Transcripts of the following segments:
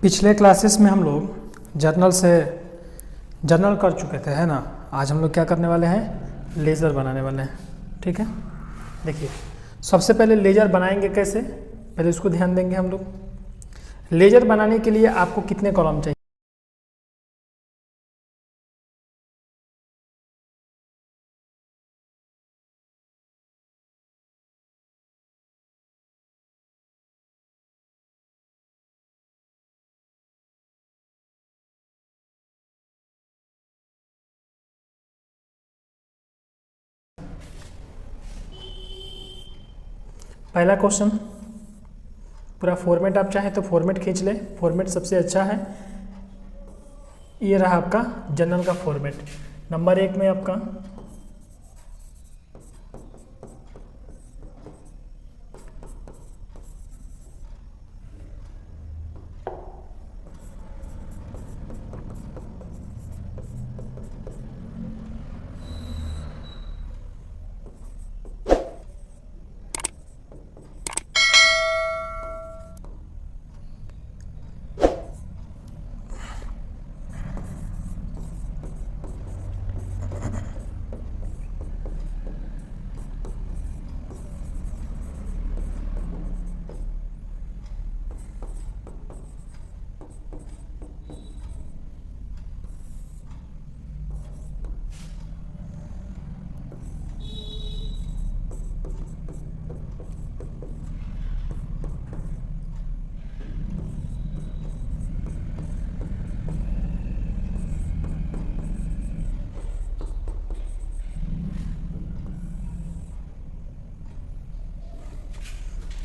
पिछले क्लासेस में हम लोग जर्नल कर चुके थे, है ना। आज हम लोग क्या करने वाले हैं, लेज़र बनाने वाले हैं। ठीक है, देखिए सबसे पहले लेज़र बनाएंगे कैसे, पहले उसको ध्यान देंगे हम लोग। लेज़र बनाने के लिए आपको कितने कॉलम चाहिए। पहला क्वेश्चन, पूरा फॉर्मेट आप चाहे तो फॉर्मेट खींच लें, फॉर्मेट सबसे अच्छा है। ये रहा आपका जर्नल का फॉर्मेट। नंबर 1 में आपका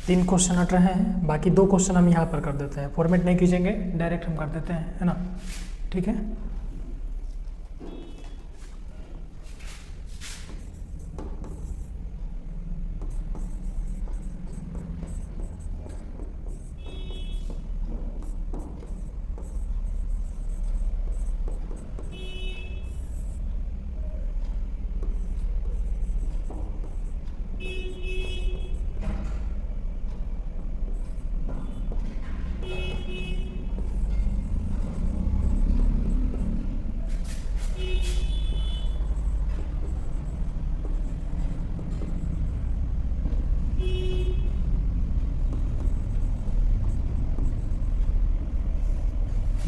तीन क्वेश्चन हट रहे हैं, बाकी 2 क्वेश्चन हम यहाँ पर कर देते हैं। फॉर्मेट नहीं खींचेंगे, डायरेक्ट हम कर देते हैं, है ना। ठीक है,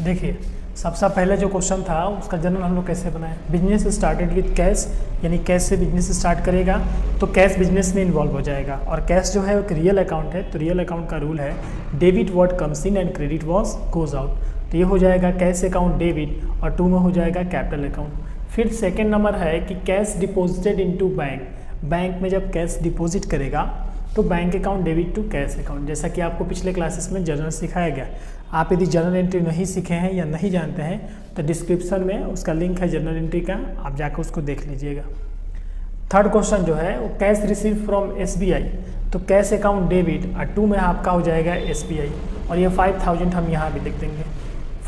देखिए सबसे पहले जो क्वेश्चन था उसका जर्नल हम लोग कैसे बनाए। बिजनेस स्टार्टेड विद कैश, यानी कैश से बिजनेस स्टार्ट करेगा तो कैश बिजनेस में इन्वॉल्व हो जाएगा। और कैश जो है एक रियल अकाउंट है, तो रियल अकाउंट का रूल है debit what comes in and credit what goes out. तो ये हो जाएगा कैश अकाउंट डेबिट, और 2 में हो जाएगा कैपिटल अकाउंट। फिर सेकेंड नंबर है कि cash deposited into bank, bank में जब कैश डिपॉजिट करेगा तो bank account debit to cash account. जैसा कि आपको पिछले क्लासेस में जर्नल सिखाया गया। आप यदि जर्नल एंट्री नहीं सीखे हैं या नहीं जानते हैं तो डिस्क्रिप्शन में उसका लिंक है जर्नल एंट्री का, आप जाकर उसको देख लीजिएगा। थर्ड क्वेश्चन जो है वो कैश रिसीव फ्रॉम SBI, तो कैश अकाउंट डेबिट, और 2 में आपका हो जाएगा SBI, और ये 5000 हम यहाँ भी लिख देंगे।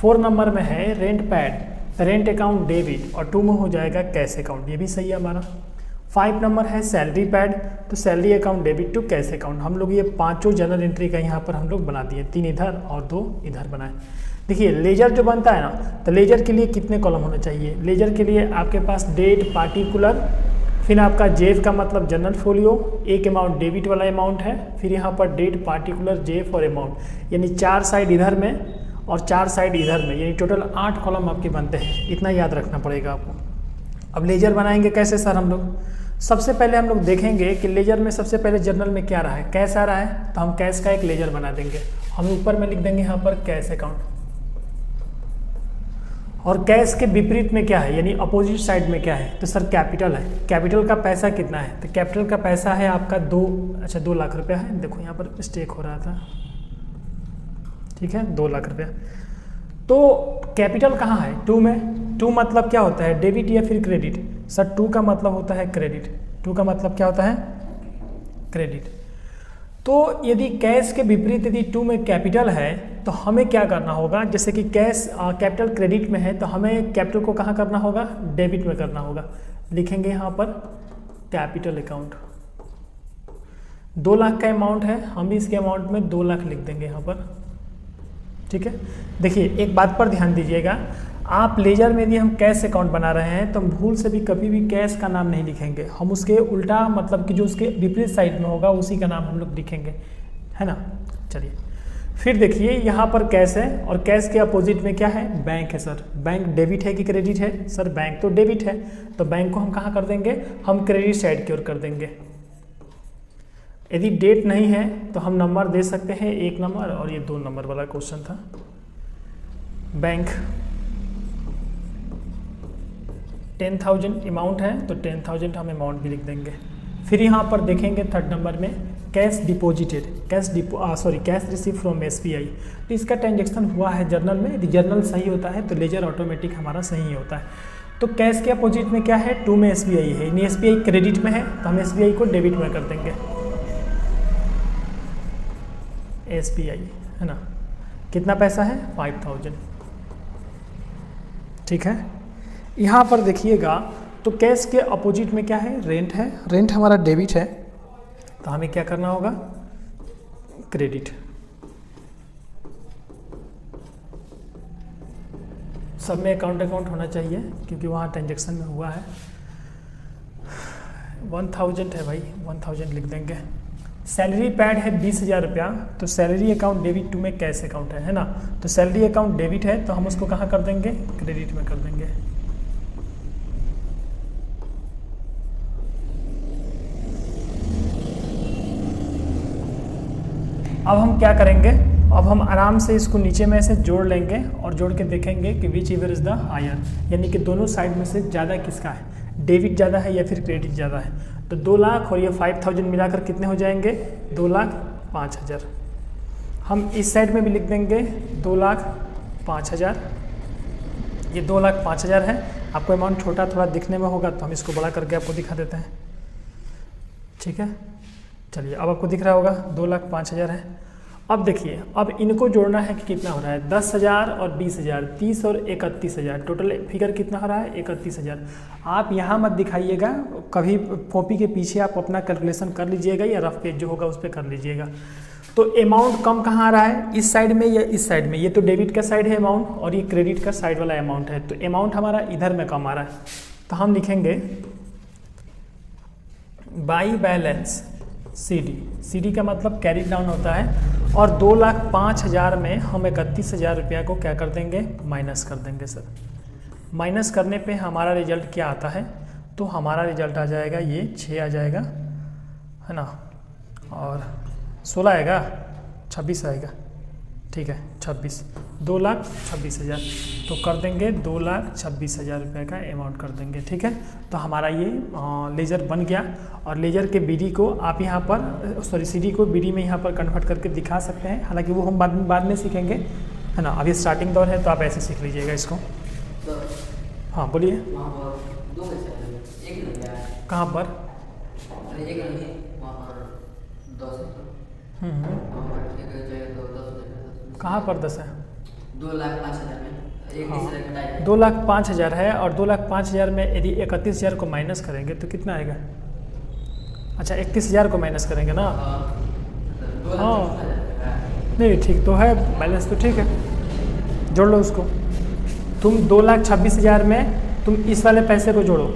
4 नंबर में है रेंट पैड, तो रेंट अकाउंट डेबिट, और 2 में हो जाएगा कैश अकाउंट, ये भी सही है हमारा। 5 नंबर है सैलरी पैड, तो salary account debit to cash account. हम लोग ये 5 जर्नल एंट्री का यहाँ पर हम लोग बना दिए, 3 इधर और 2 इधर बनाए। देखिए लेजर जो बनता है ना, तो लेजर के लिए कितने कॉलम होने चाहिए। लेजर के लिए आपके पास डेट पार्टिकुलर, फिर आपका जेफ का मतलब जनरल फोलियो, एक अमाउंट डेबिट वाला अमाउंट है, फिर यहाँ पर डेट पार्टिकुलर जेफ और अमाउंट, यानी 4 साइड इधर में और 4 साइड इधर में, यानी टोटल 8 कॉलम आपके बनते हैं। इतना याद रखना पड़ेगा आपको। अब लेजर बनाएंगे कैसे सर हम लोग। सबसे पहले हम लोग देखेंगे कि लेजर में सबसे पहले जर्नल में क्या रहा है, कैश आ रहा है, तो हम कैश का एक लेजर बना देंगे। हम ऊपर में लिख देंगे यहाँ पर कैश अकाउंट। और कैश के विपरीत में क्या है, यानी अपोजिट साइड में क्या है, तो सर कैपिटल है। कैपिटल का पैसा कितना है, तो कैपिटल का पैसा है आपका 2 लाख रुपया है। देखो यहाँ पर मिस्टेक हो रहा था, ठीक है, 2 लाख रुपया। तो कैपिटल कहाँ है, 2 में। 2 मतलब क्या होता है, डेबिट या फिर क्रेडिट। सर 2 का मतलब होता है क्रेडिट। 2 का मतलब क्या होता है, क्रेडिट। तो यदि कैश के विपरीत यदि 2 में कैपिटल है तो हमें क्या करना होगा, जैसे कि कैश कैपिटल क्रेडिट में है तो हमें कैपिटल को कहाँ करना होगा, डेबिट में करना होगा। लिखेंगे यहाँ पर कैपिटल अकाउंट। 2 लाख का अमाउंट है, हम भी इसके अमाउंट में 2 लाख लिख देंगे यहाँ पर, ठीक है। देखिए एक बात पर ध्यान दीजिएगा, आप लेजर में यदि हम कैश अकाउंट बना रहे हैं तो हम भूल से भी कभी भी कैश का नाम नहीं लिखेंगे, हम उसके उल्टा मतलब कि जो उसके विपरीत साइड में होगा उसी का नाम हम लोग लिखेंगे, है ना। चलिए फिर देखिए यहाँ पर कैश है और कैश के अपोजिट में क्या है, बैंक है सर। बैंक डेबिट है कि क्रेडिट है सर, बैंक तो डेबिट है, तो बैंक को हम कहाँ कर देंगे, हम क्रेडिट साइड की ओर कर देंगे। यदि डेट नहीं है तो हम नंबर दे सकते हैं 1 नंबर, और ये 2 नंबर वाला क्वेश्चन था। बैंक 10,000 अमाउंट है तो 10,000 हम अमाउंट भी लिख देंगे। फिर यहाँ पर देखेंगे 3rd नंबर में cash deposited, cash receive from SBI, तो इसका ट्रांजेक्शन हुआ है जर्नल में। यदि जर्नल सही होता है तो लेजर ऑटोमेटिक हमारा सही होता है। तो कैश के अपोजिट में क्या है, 2 में SBI है, यानी SBI क्रेडिट में है तो हम SBI को डेबिट में कर देंगे। SBI है ना, कितना पैसा है 5,000, ठीक है। यहाँ पर देखिएगा तो कैश के अपोजिट में क्या है, रेंट है, रेंट हमारा डेबिट है तो हमें क्या करना होगा, क्रेडिट। सब में अकाउंट होना चाहिए क्योंकि वहाँ ट्रांजेक्शन में हुआ है। 1000 है भाई, 1000 लिख देंगे। सैलरी पैड है 20,000 रुपया, तो सैलरी अकाउंट डेबिट 2 में कैश अकाउंट है ना, तो सैलरी अकाउंट डेबिट है तो हम उसको कहाँ कर देंगे, क्रेडिट में कर देंगे। अब हम क्या करेंगे, अब हम आराम से इसको नीचे में से जोड़ लेंगे और जोड़ के देखेंगे कि whichever is the higher, यानी कि दोनों साइड में से ज़्यादा किसका है, डेबिट ज़्यादा है या फिर क्रेडिट ज़्यादा है। तो 2 लाख और ये 5,000 मिलाकर कितने हो जाएंगे, 2,05,000। हम इस साइड में भी लिख देंगे 2,05,000, ये 2,05,000 है। आपको अमाउंट छोटा थोड़ा दिखने में होगा तो हम इसको बड़ा करके आपको दिखा देते हैं, ठीक है। चलिए अब आपको दिख रहा होगा 2,05,000 है। अब देखिए अब इनको जोड़ना है कि कितना हो रहा है, 10,000 और 20,000, 30 और 31,000, टोटल फिगर कितना हो रहा है, 31,000। आप यहाँ मत दिखाइएगा, कभी कॉपी के पीछे आप अपना कैलकुलेशन कर लीजिएगा या रफ पेज जो होगा उस पर कर लीजिएगा। तो अमाउंट कम कहाँ आ रहा है, इस साइड में या इस साइड में, ये तो डेबिट का साइड है अमाउंट और ये क्रेडिट का साइड वाला अमाउंट है, तो अमाउंट हमारा इधर में कम आ रहा है। तो हम लिखेंगे बाई बैलेंस CD का मतलब कैरी डाउन होता है, और 2,05,000 में हम 31,000 रुपया को क्या कर देंगे, माइनस कर देंगे सर। माइनस करने पे हमारा रिजल्ट क्या आता है, तो हमारा रिजल्ट आ जाएगा ये 6 आ जाएगा, है ना, और 16 आएगा, 26 आएगा, ठीक है 26, 2,26,000 तो कर देंगे 2,26,000 रुपये का अमाउंट कर देंगे, ठीक है। तो हमारा ये लेजर बन गया, और लेजर के BD को आप यहाँ पर CD को BD में यहाँ पर कन्वर्ट करके दिखा सकते हैं, हालांकि वो हम बाद में सीखेंगे, है ना। अभी स्टार्टिंग दौर है तो आप ऐसे सीख लीजिएगा इसको। हाँ बोलिए, कहाँ पर, कहाँ पर 10 है, 2,05,000 में 2,05,000 है, और 2,05,000 में यदि 31,000 को माइनस करेंगे तो कितना आएगा, अच्छा 31,000 को माइनस करेंगे ना, हाँ नहीं ठीक तो है, बैलेंस तो ठीक है, जोड़ लो उसको। तुम 2,26,000 में तुम इस वाले पैसे को जोड़ो,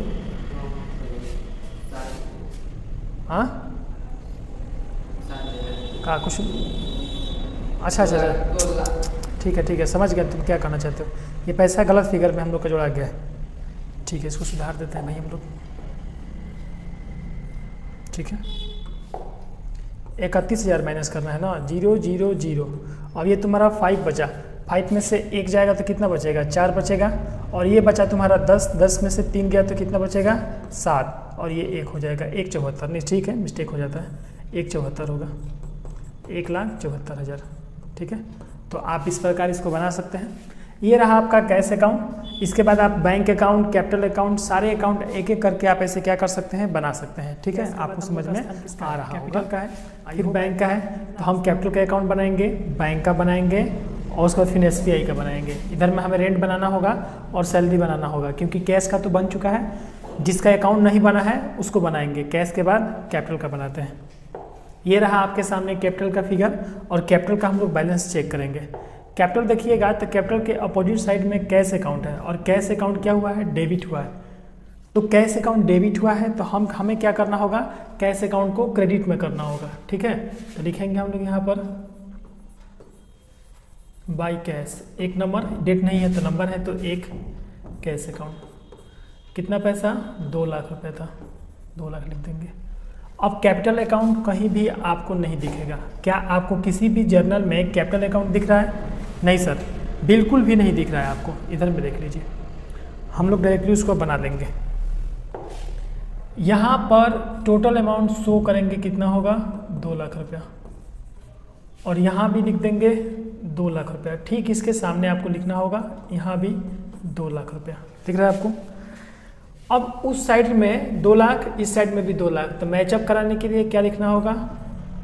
हाँ कहा कुछ, अच्छा ठीक है समझ गया तुम क्या कहना चाहते हो। ये पैसा गलत फिगर में हम लोग का जोड़ा गया है, ठीक है, इसको सुधार देते हैं भाई हम लोग, ठीक है। 31,000 माइनस करना है ना, 0 0 0, अब ये तुम्हारा 5 बचा, 5 में से 1 जाएगा तो कितना बचेगा, 4 बचेगा, और ये बचा तुम्हारा 10, 10 में से 3 गया तो कितना बचेगा 7, और ये 1 हो जाएगा 1,74, नहीं ठीक है मिस्टेक हो जाता है, 1,74 होगा, 1,74,000, ठीक है। तो आप इस प्रकार इसको बना सकते हैं। ये रहा आपका कैश अकाउंट। इसके बाद आप बैंक अकाउंट, कैपिटल अकाउंट, सारे अकाउंट एक एक करके आप ऐसे क्या कर सकते हैं, बना सकते हैं, ठीक है। आपको समझ में आ रहा होगा। कैपिटल का है, फिर बैंक का है, तो हम कैपिटल का अकाउंट बनाएंगे, बैंक का बनाएंगे, और उसके बाद फिर SBI का बनाएंगे। इधर में हमें रेंट बनाना होगा और सैलरी बनाना होगा, क्योंकि कैश का तो बन चुका है, जिसका अकाउंट नहीं बना है उसको बनाएंगे, कैश के बाद कैपिटल का बनाते हैं। ये रहा आपके सामने कैपिटल का फिगर, और कैपिटल का हम लोग बैलेंस चेक करेंगे। कैपिटल देखिएगा तो कैपिटल के अपोजिट साइड में कैश अकाउंट है, और कैश अकाउंट क्या हुआ है, डेबिट हुआ है। तो कैश अकाउंट डेबिट हुआ है तो हमें क्या करना होगा, कैश अकाउंट को क्रेडिट में करना होगा। ठीक है, तो लिखेंगे हम लोग यहाँ पर बाय कैश, एक नंबर, डेट नहीं है तो नंबर है, तो एक कैश अकाउंट। कितना पैसा, 2 लाख रुपए था, 2 लाख लिख देंगे। अब कैपिटल अकाउंट कहीं भी आपको नहीं दिखेगा। क्या आपको किसी भी जर्नल में कैपिटल अकाउंट दिख रहा है? नहीं सर, बिल्कुल भी नहीं दिख रहा है आपको। इधर में देख लीजिए, हम लोग डायरेक्टली उसको बना देंगे। यहाँ पर टोटल अमाउंट शो करेंगे, कितना होगा, 2 लाख रुपया, और यहाँ भी लिख देंगे 2 लाख रुपया। ठीक इसके सामने आपको लिखना होगा, यहाँ भी 2 लाख रुपया। दिख रहा है आपको? अब उस साइड में 2 लाख, इस साइड में भी 2 लाख, तो मैचअप कराने के लिए क्या लिखना होगा,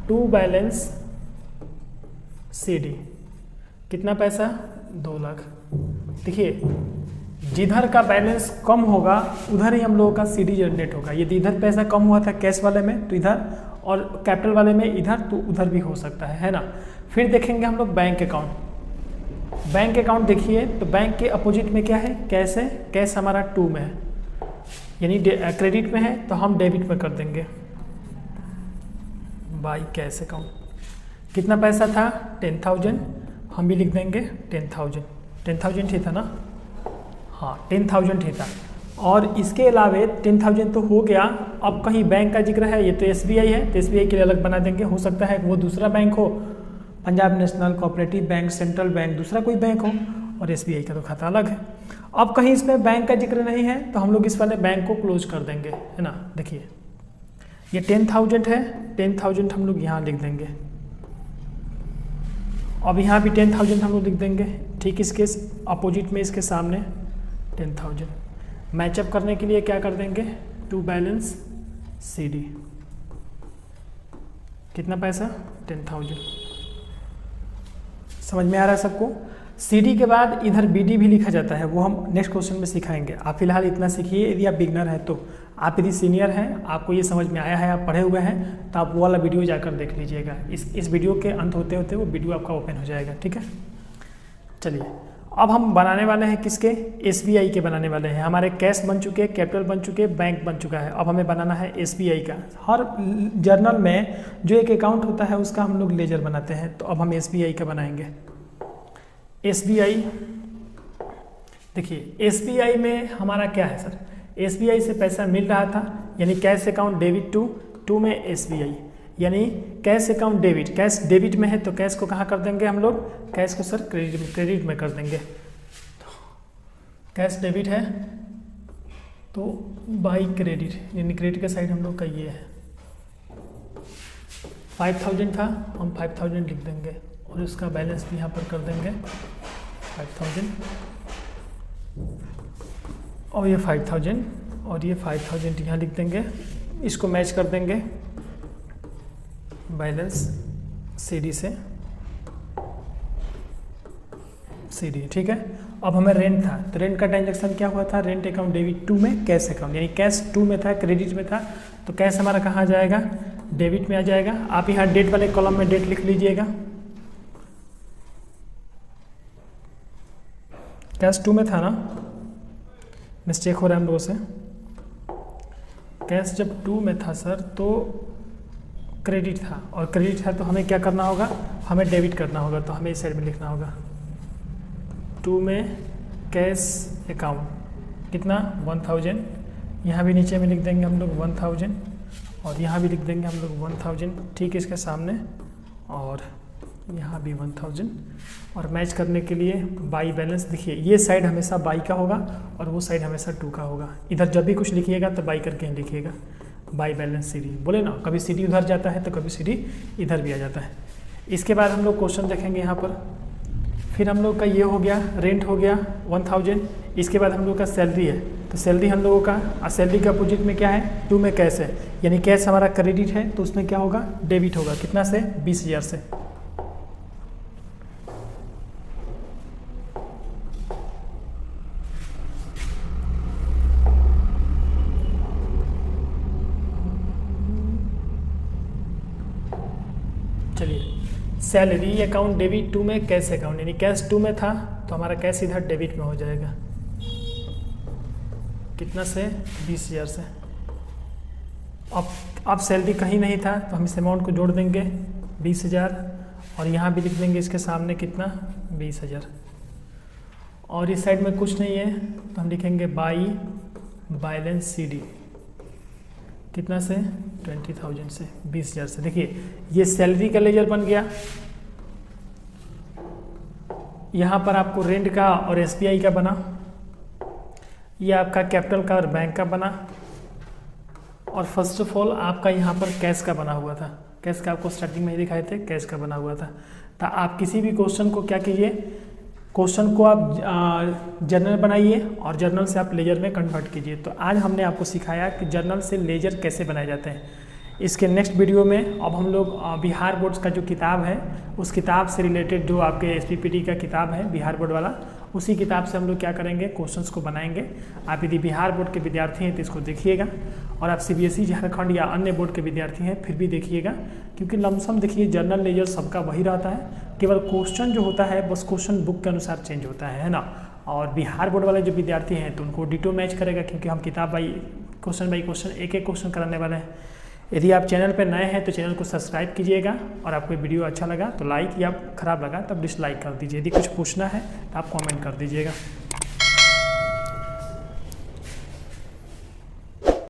टू बैलेंस CD। कितना पैसा, 2 लाख। देखिए, जिधर का बैलेंस कम होगा उधर ही हम लोगों का CD जनरेट होगा। यदि इधर पैसा कम हुआ था कैश वाले में तो इधर, और कैपिटल वाले में इधर, तो उधर भी हो सकता है ना। फिर देखेंगे हम लोग बैंक अकाउंट। बैंक अकाउंट देखिए, तो बैंक के अपोजिट में क्या है, कैश है। कैश हमारा 2 में है, यानी क्रेडिट में है, तो हम डेबिट में कर देंगे बाय कैश अकाउंट। कितना पैसा था, 10,000, हम भी लिख देंगे 10,000। 10,000 ही था ना, हाँ 10,000 ही था। और इसके अलावे 10,000 तो हो गया। अब कहीं बैंक का जिक्र है, ये तो SBI है, तो SBI के लिए अलग बना देंगे। हो सकता है वो दूसरा बैंक हो, Punjab national cooperative bank, central bank, दूसरा कोई बैंक हो, और SBI का तो खाता अलग है। अब कहीं इसमें बैंक का जिक्र नहीं है तो हम लोग इस वाले बैंक को क्लोज कर देंगे, है ना। देखिए, ये 10,000 है, 10,000 हम लोग यहाँ लिख देंगे। अब यहाँ भी 10,000 हम लोग लिख देंगे। ठीक इसके अपोजिट में, इसके सामने 10,000। मैचअप करने के लिए क्या कर देंगे, टू बैलेंस CD। कितना पैसा, 10,000। समझ में आ रहा है सबको? CD के बाद इधर BD भी लिखा जाता है, वो हम नेक्स्ट क्वेश्चन में सिखाएंगे। आप फिलहाल इतना सीखिए। यदि आप बिगनर हैं तो, आप यदि सीनियर हैं, आपको ये समझ में आया है, आप पढ़े हुए हैं, तो आप वो वाला वीडियो जाकर देख लीजिएगा। इस वीडियो के अंत होते होते वो वीडियो आपका ओपन हो जाएगा। ठीक है, चलिए अब हम बनाने वाले हैं किसके, SBI के बनाने वाले हैं। हमारे कैश बन चुके, कैपिटल बन चुके, बैंक बन चुका है। अब हमें बनाना है SBI का। हर जर्नल में जो एक अकाउंट होता है उसका हम लोग लेजर बनाते हैं, तो अब हम SBI का बनाएंगे। SBI, देखिए SBI में हमारा क्या है सर, SBI से पैसा मिल रहा था, यानी कैश अकाउंट डेबिट टू में SBI, यानी cash account debit, cash debit में है तो कैश को कहाँ कर देंगे हम लोग, कैश को सर क्रेडिट में कर देंगे। कैश डेबिट है तो बाई क्रेडिट, यानी क्रेडिट का साइड हम लोग का ये है। 5,000 था, हम 5,000 लिख देंगे, और उसका बैलेंस भी यहाँ पर कर देंगे 5,000, और ये 5,000, और ये 5,000 यहाँ लिख देंगे। इसको मैच कर देंगे बैलेंस CD से CD। ठीक है, अब हमें रेंट था, तो रेंट का ट्रांजेक्शन क्या हुआ था, रेंट अकाउंट डेबिट 2 में कैश अकाउंट, यानी कैश 2 में था, क्रेडिट में था, तो कैश हमारा कहाँ आ जाएगा, डेबिट में आ जाएगा। आप यहाँ डेट वाले कॉलम में डेट लिख लीजिएगा। कैश 2 में था ना, मिस्टेक हो रहा है हम लोगों से। कैश जब 2 में था सर तो क्रेडिट था, और क्रेडिट था तो हमें क्या करना होगा, हमें डेबिट करना होगा, तो हमें इस साइड में लिखना होगा 2 में कैश अकाउंट कितना 1000, यहाँ भी नीचे में लिख देंगे हम लोग 1000, और यहाँ भी लिख देंगे हम लोग 1000 ठीक इसके सामने, और यहाँ भी 1000। और मैच करने के लिए बाई बैलेंस, देखिए ये साइड हमेशा बाई का होगा और वो साइड हमेशा 2 का होगा। इधर जब भी कुछ लिखिएगा तो बाई करके ही लिखिएगा, बाई बैलेंस CD। बोले ना, कभी CD उधर जाता है तो कभी CD इधर भी आ जाता है। इसके बाद हम लोग क्वेश्चन देखेंगे यहाँ पर। फिर हम लोग का ये हो गया, रेंट हो गया 1000। इसके बाद हम लोग का सैलरी है, तो सैलरी हम लोगों का, और सैलरी का अपोजिट में क्या है, 2 में कैश है, यानी कैश हमारा क्रेडिट है तो उसमें क्या होगा, डेबिट होगा। कितना से, 20,000 से। सैलरी अकाउंट डेबिट टू में कैश अकाउंट, यानी कैश टू में था तो हमारा कैश इधर डेबिट में हो जाएगा। कितना से? 20,000 से। अब सैलरी कहीं नहीं था तो हम इस अमाउंट को जोड़ देंगे 20,000 और यहाँ भी लिख देंगे इसके सामने कितना? 20,000। और इस साइड में कुछ नहीं है तो हम लिखेंगे बाई बैलेंस CD कितना से? 20,000 से, 20,000 से। देखिए ये सैलरी का लेजर बन गया, यहाँ पर आपको रेंट का और SBI का बना, ये आपका कैपिटल का और बैंक का बना, और फर्स्ट ऑफ ऑल आपका यहाँ पर कैश का बना हुआ था। कैश का आपको स्टार्टिंग में ही दिखाए थे, कैश का बना हुआ था। तो आप किसी भी क्वेश्चन को क्या कीजिए, क्वेश्चन को आप जर्नल बनाइए और जर्नल से आप लेजर में कन्वर्ट कीजिए। तो आज हमने आपको सिखाया कि जर्नल से लेजर कैसे बनाए जाते हैं। इसके नेक्स्ट वीडियो में अब हम लोग बिहार बोर्ड्स का जो किताब है उस किताब से रिलेटेड जो आपके SPPT का किताब है बिहार बोर्ड वाला, उसी किताब से हम लोग क्या करेंगे, क्वेश्चंस को बनाएंगे। आप यदि बिहार बोर्ड के विद्यार्थी हैं तो इसको देखिएगा, और आप CBSE झारखंड या अन्य बोर्ड के विद्यार्थी हैं फिर भी देखिएगा, क्योंकि लमसम देखिए जर्नल लेजर सबका वही रहता है, केवल क्वेश्चन जो होता है बस क्वेश्चन बुक के अनुसार चेंज होता है ना। और बिहार बोर्ड वाले जो विद्यार्थी हैं तो उनको डिटो मैच करेगा, क्योंकि हम किताब बाई क्वेश्चन एक एक क्वेश्चन कराने वाले हैं। यदि आप चैनल पर नए हैं तो चैनल को सब्सक्राइब कीजिएगा, और आपको वीडियो अच्छा लगा तो लाइक, या खराब लगा तब डिसलाइक कर दीजिए। यदि कुछ पूछना है तो आप कमेंट कर दीजिएगा।